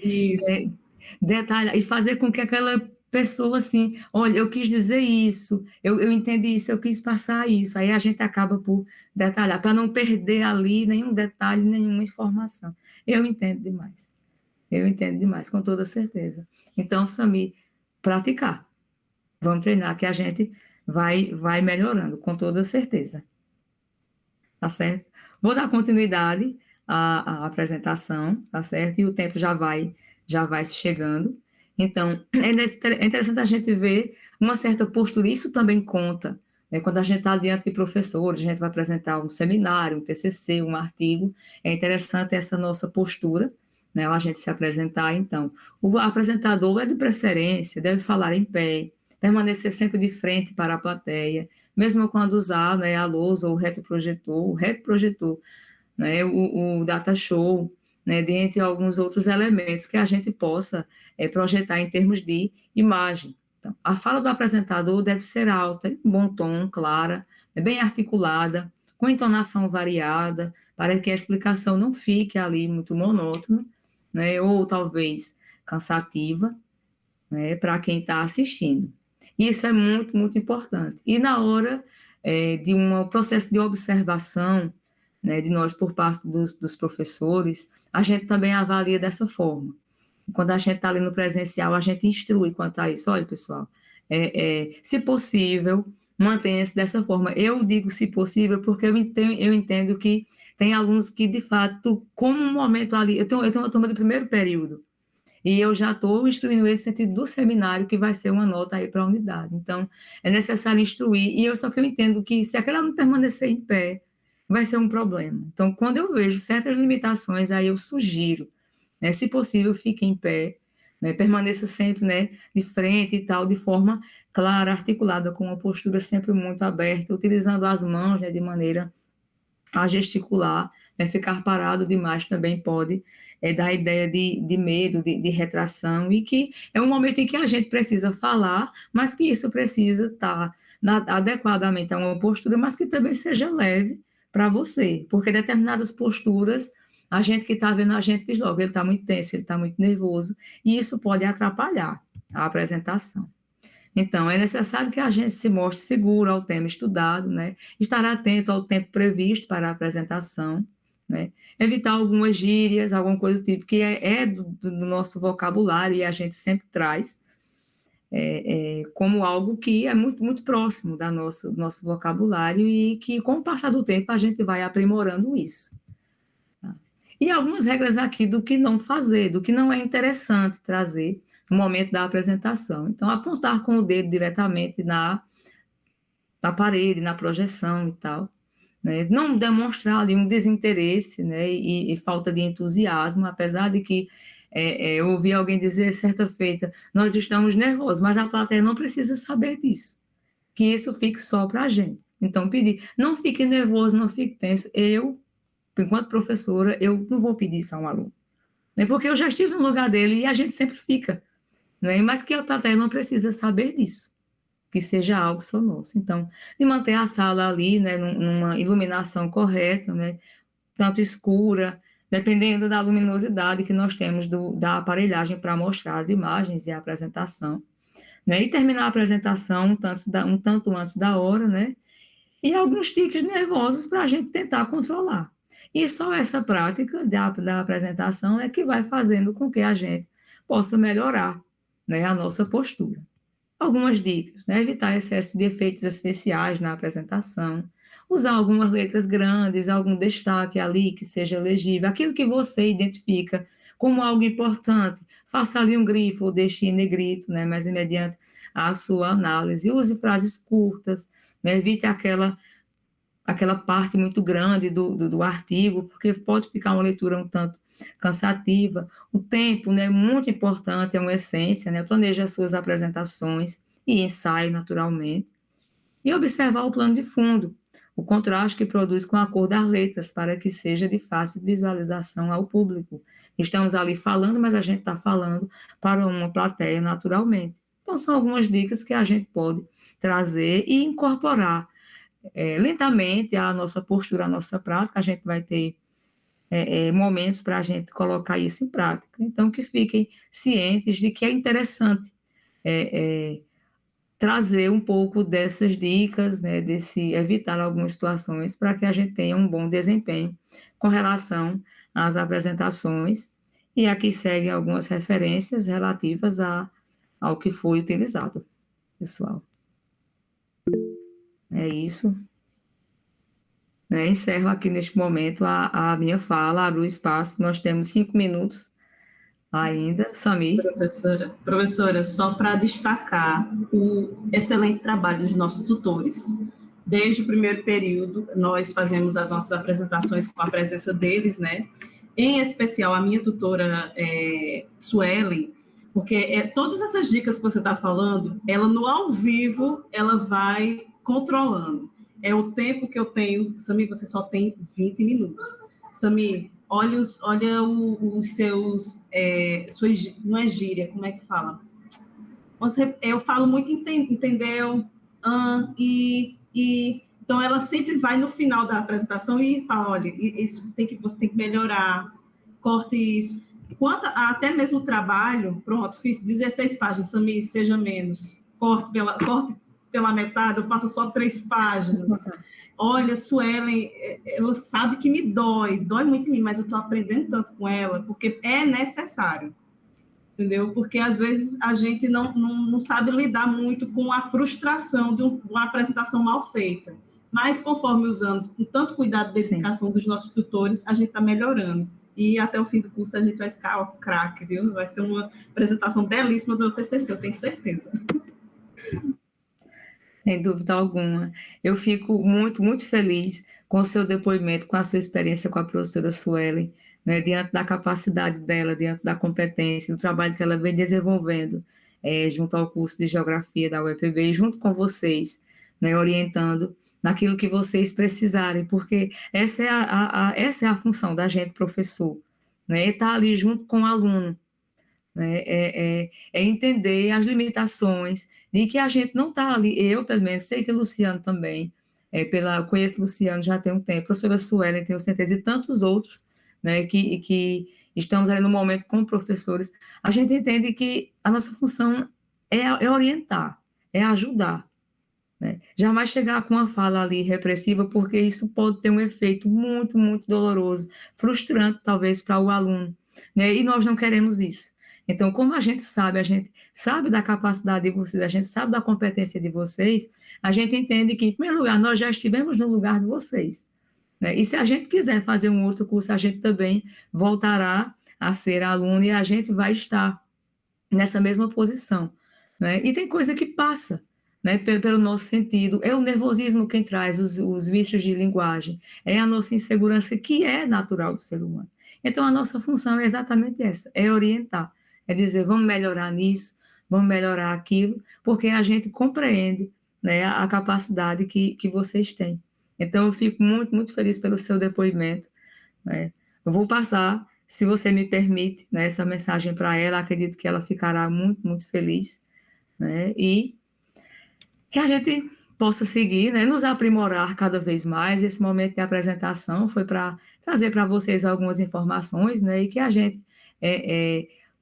detalhar e fazer com que aquela pessoa assim, olha, eu quis dizer isso, eu entendi isso, eu quis passar isso. Aí a gente acaba por detalhar, para não perder ali nenhum detalhe, nenhuma informação. Eu entendo demais, com toda certeza. Então, Samir, praticar. Vamos treinar que a gente vai melhorando, com toda certeza. Tá certo? Vou dar continuidade à apresentação, tá certo? E o tempo já vai chegando. Então, é interessante a gente ver uma certa postura, isso também conta, né? Quando a gente está diante de professores, a gente vai apresentar um seminário, um TCC, um artigo, é interessante essa nossa postura, né? A gente se apresentar, então. O apresentador é de preferência, deve falar em pé, permanecer sempre de frente para a plateia, mesmo quando usar, né, a lousa ou o retroprojetor, né, o data show, né, dentre alguns outros elementos que a gente possa projetar em termos de imagem. Então, a fala do apresentador deve ser alta, em bom tom, clara, bem articulada, com entonação variada, para que a explicação não fique ali muito monótona, né, ou talvez cansativa, né, para quem está assistindo. Isso é muito, muito importante. E na hora de um processo de observação, né, de nós por parte dos professores, a gente também avalia dessa forma. Quando a gente está ali no presencial, a gente instrui quanto a isso. Olha, pessoal, se possível, mantenha-se dessa forma. Eu digo se possível porque eu entendo que tem alunos que, de fato, como um momento ali... Eu tenho uma turma de primeiro período, e eu já estou instruindo nesse sentido do seminário, que vai ser uma nota aí para a unidade. Então, é necessário instruir, e só que eu entendo que se aquele aluno permanecer em pé, vai ser um problema. Então, quando eu vejo certas limitações, aí eu sugiro, né, se possível, fique em pé, né, permaneça sempre, né, de frente e tal, de forma clara, articulada, com uma postura sempre muito aberta, utilizando as mãos, né, de maneira a gesticular, né, ficar parado demais também pode dar ideia de medo, de retração, e que é um momento em que a gente precisa falar, mas que isso precisa estar adequadamente a uma postura, mas que também seja leve para você, porque determinadas posturas, a gente que está vendo, a gente diz logo, ele está muito tenso, ele está muito nervoso, e isso pode atrapalhar a apresentação. Então, é necessário que a gente se mostre seguro ao tema estudado, né? Estar atento ao tempo previsto para a apresentação, né? Evitar algumas gírias, alguma coisa do tipo, que é do nosso vocabulário e a gente sempre traz como algo que é muito, muito próximo do nosso vocabulário e que, com o passar do tempo, a gente vai aprimorando isso. Tá? E algumas regras aqui do que não fazer, do que não é interessante trazer no momento da apresentação. Então, apontar com o dedo diretamente na parede, na projeção e tal, né? Não demonstrar ali um desinteresse, né, e falta de entusiasmo, apesar de que eu ouvi alguém dizer certa feita, nós estamos nervosos, mas a plateia não precisa saber disso, que isso fique só para a gente. Então, pedir, não fique nervoso, não fique tenso. Eu, enquanto professora, eu não vou pedir isso a um aluno, né, porque eu já estive no lugar dele e a gente sempre fica, né, mas que a plateia não precisa saber disso, que seja algo só nosso. Então, de manter a sala ali, né, numa iluminação correta, né, tanto escura, dependendo da luminosidade que nós temos da aparelhagem para mostrar as imagens e a apresentação, né, e terminar a apresentação um tanto antes da hora, né, e alguns tiques nervosos para a gente tentar controlar. E só essa prática da apresentação é que vai fazendo com que a gente possa melhorar, né, a nossa postura. Algumas dicas, né? Evitar excesso de efeitos especiais na apresentação, usar algumas letras grandes, algum destaque ali que seja legível, aquilo que você identifica como algo importante, faça ali um grifo ou deixe em negrito, né? Mas mediante a sua análise. Use frases curtas, né? Evite aquela parte muito grande do artigo, porque pode ficar uma leitura um tanto cansativa. O tempo, né, é muito importante, é uma essência, né? Planeje as suas apresentações e ensaie naturalmente. E observar o plano de fundo, o contraste que produz com a cor das letras, para que seja de fácil visualização ao público. Estamos ali falando, mas a gente está falando para uma plateia naturalmente. Então, são algumas dicas que a gente pode trazer e incorporar lentamente a nossa postura, a nossa prática. A gente vai ter momentos para a gente colocar isso em prática. Então, que fiquem cientes de que é interessante trazer um pouco dessas dicas, né, evitar algumas situações para que a gente tenha um bom desempenho com relação às apresentações. E aqui seguem algumas referências relativas ao que foi utilizado, pessoal. É isso. Encerro aqui neste momento a minha fala, abro o espaço. Nós temos 5 minutos ainda. Samir. Professora, só para destacar o excelente trabalho dos nossos tutores. Desde o primeiro período, nós fazemos as nossas apresentações com a presença deles, né? Em especial, a minha tutora, Suelen, porque todas essas dicas que você está falando, ela no ao vivo, ela vai controlando. É o tempo que eu tenho. Samir, você só tem 20 minutos. Samir, olha os seus... não é gíria, como é que fala? Eu falo muito, entendeu? Então, ela sempre vai no final da apresentação e fala, olha, isso você tem que melhorar, corte isso. Quanto até mesmo o trabalho, pronto, fiz 16 páginas, Samir, seja menos. Corte pela metade, eu faço só 3 páginas. Olha, Suelen, ela sabe que me dói muito em mim, mas eu estou aprendendo tanto com ela, porque é necessário, entendeu? Porque, às vezes, a gente não sabe lidar muito com a frustração de uma apresentação mal feita. Mas, conforme os anos, com tanto cuidado e dedicação dos nossos tutores, a gente está melhorando. E, até o fim do curso, a gente vai ficar craque, viu? Vai ser uma apresentação belíssima do meu TCC, eu tenho certeza. Sem dúvida alguma. Eu fico muito, muito feliz com o seu depoimento, com a sua experiência com a professora Suelen, né, diante da capacidade dela, diante da competência, do trabalho que ela vem desenvolvendo junto ao curso de Geografia da UEPB, e junto com vocês, né, orientando naquilo que vocês precisarem, porque essa é a função da gente, professor, né, estar ali junto com o aluno, né, entender as limitações, de que a gente não está ali, eu pelo menos sei que o Luciano também, conheço o Luciano já tem um tempo, a professora Suelen, tenho certeza, e tantos outros, né, que estamos ali no momento como professores, a gente entende que a nossa função é orientar, é ajudar, né, jamais chegar com uma fala ali repressiva, porque isso pode ter um efeito muito, muito doloroso, frustrante talvez para o aluno, né, e nós não queremos isso. Então, como a gente sabe da capacidade de vocês, a gente sabe da competência de vocês, a gente entende que, em primeiro lugar, nós já estivemos no lugar de vocês, né? E se a gente quiser fazer um outro curso, a gente também voltará a ser aluno e a gente vai estar nessa mesma posição, né? E tem coisa que passa, né, pelo nosso sentido, é o nervosismo quem traz os vícios de linguagem, é a nossa insegurança que é natural do ser humano. Então, a nossa função é exatamente essa, é orientar. É dizer, vamos melhorar nisso, vamos melhorar aquilo, porque a gente compreende, né, a capacidade que vocês têm. Então, eu fico muito, muito feliz pelo seu depoimento, né. Eu vou passar, se você me permite, né, essa mensagem para ela, acredito que ela ficará muito, muito feliz, né, e que a gente possa seguir, né, nos aprimorar cada vez mais. Esse momento de apresentação foi para trazer para vocês algumas informações, né, e que a gente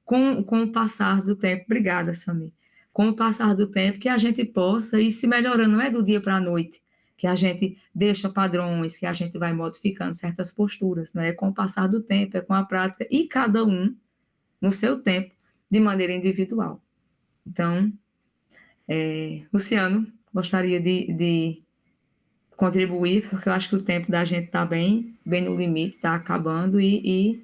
com o passar do tempo, obrigada, Samir, com o passar do tempo, que a gente possa ir se melhorando, não é do dia para a noite, que a gente deixa padrões, que a gente vai modificando certas posturas, né? Com o passar do tempo, com a prática, e cada um no seu tempo, de maneira individual. Então, Luciano, gostaria de contribuir, porque eu acho que o tempo da gente está bem no limite, está acabando, e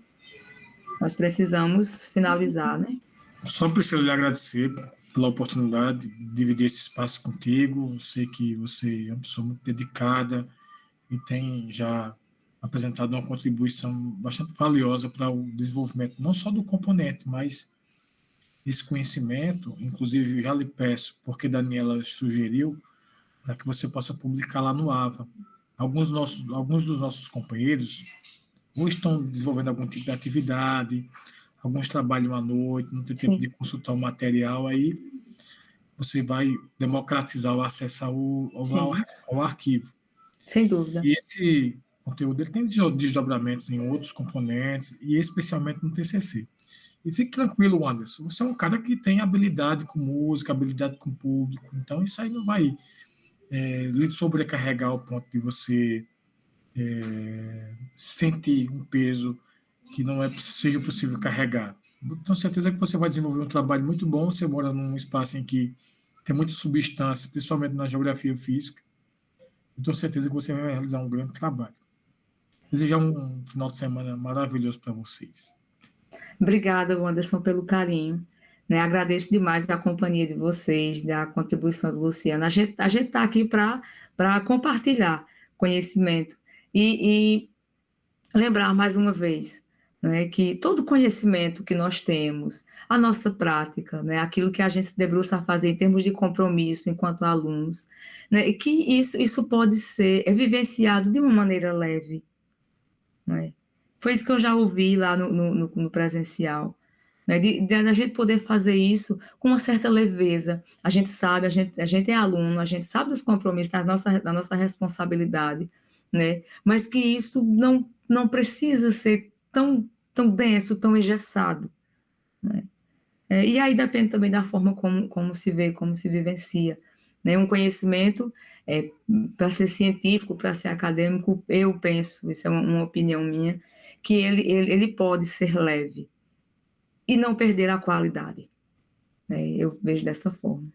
nós precisamos finalizar, né? Só preciso lhe agradecer pela oportunidade de dividir esse espaço contigo. Eu sei que você é uma pessoa muito dedicada e tem já apresentado uma contribuição bastante valiosa para o desenvolvimento não só do componente, mas esse conhecimento. Inclusive, já lhe peço, porque Daniela sugeriu, para que você possa publicar lá no AVA. Alguns dos nossos companheiros ou estão desenvolvendo algum tipo de atividade, alguns trabalham à noite, não tem tempo de consultar o material, aí você vai democratizar o acesso ao arquivo. Sem dúvida. E esse conteúdo ele tem desdobramentos em outros componentes, e especialmente no TCC. E fique tranquilo, Anderson, você é um cara que tem habilidade com música, habilidade com público, então isso aí não vai lhe sobrecarregar ao ponto de você sentir um peso que não seja possível carregar. Tenho certeza que você vai desenvolver um trabalho muito bom. Você mora num espaço em que tem muita substância, principalmente na geografia física. Tenho certeza que você vai realizar um grande trabalho. Desejar um final de semana maravilhoso para vocês. Obrigada, Anderson, pelo carinho. Agradeço demais a companhia de vocês, da contribuição do Luciano. A gente está aqui para compartilhar conhecimento e lembrar mais uma vez, que todo conhecimento que nós temos, a nossa prática, aquilo que a gente se debruça a fazer em termos de compromisso enquanto alunos, que isso pode ser vivenciado de uma maneira leve. Foi isso que eu já ouvi lá no presencial. De a gente poder fazer isso com uma certa leveza. A gente sabe, a gente é aluno, a gente sabe dos compromissos, da nossa responsabilidade, mas que isso não precisa ser tão denso, tão engessado. E aí depende também da forma como se vê, como se vivencia. Um conhecimento, para ser científico, para ser acadêmico, eu penso, isso é uma opinião minha, que ele pode ser leve e não perder a qualidade. Eu vejo dessa forma.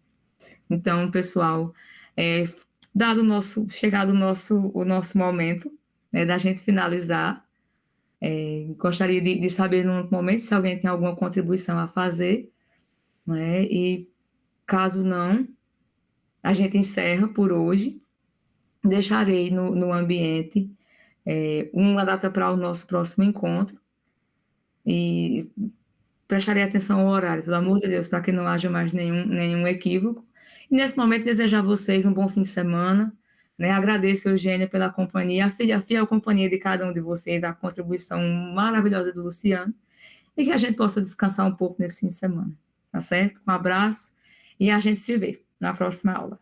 Então, pessoal, chegado o nosso momento, da gente finalizar, gostaria de saber no momento se alguém tem alguma contribuição a fazer, e caso não, a gente encerra por hoje. Deixarei no ambiente uma data para o nosso próximo encontro e prestarei atenção ao horário, pelo amor de Deus, para que não haja mais nenhum equívoco. E nesse momento desejar a vocês um bom fim de semana. Agradeço, Eugênia, pela companhia, a fiel companhia de cada um de vocês, a contribuição maravilhosa do Luciano, e que a gente possa descansar um pouco nesse fim de semana, tá certo? Um abraço e a gente se vê na próxima aula.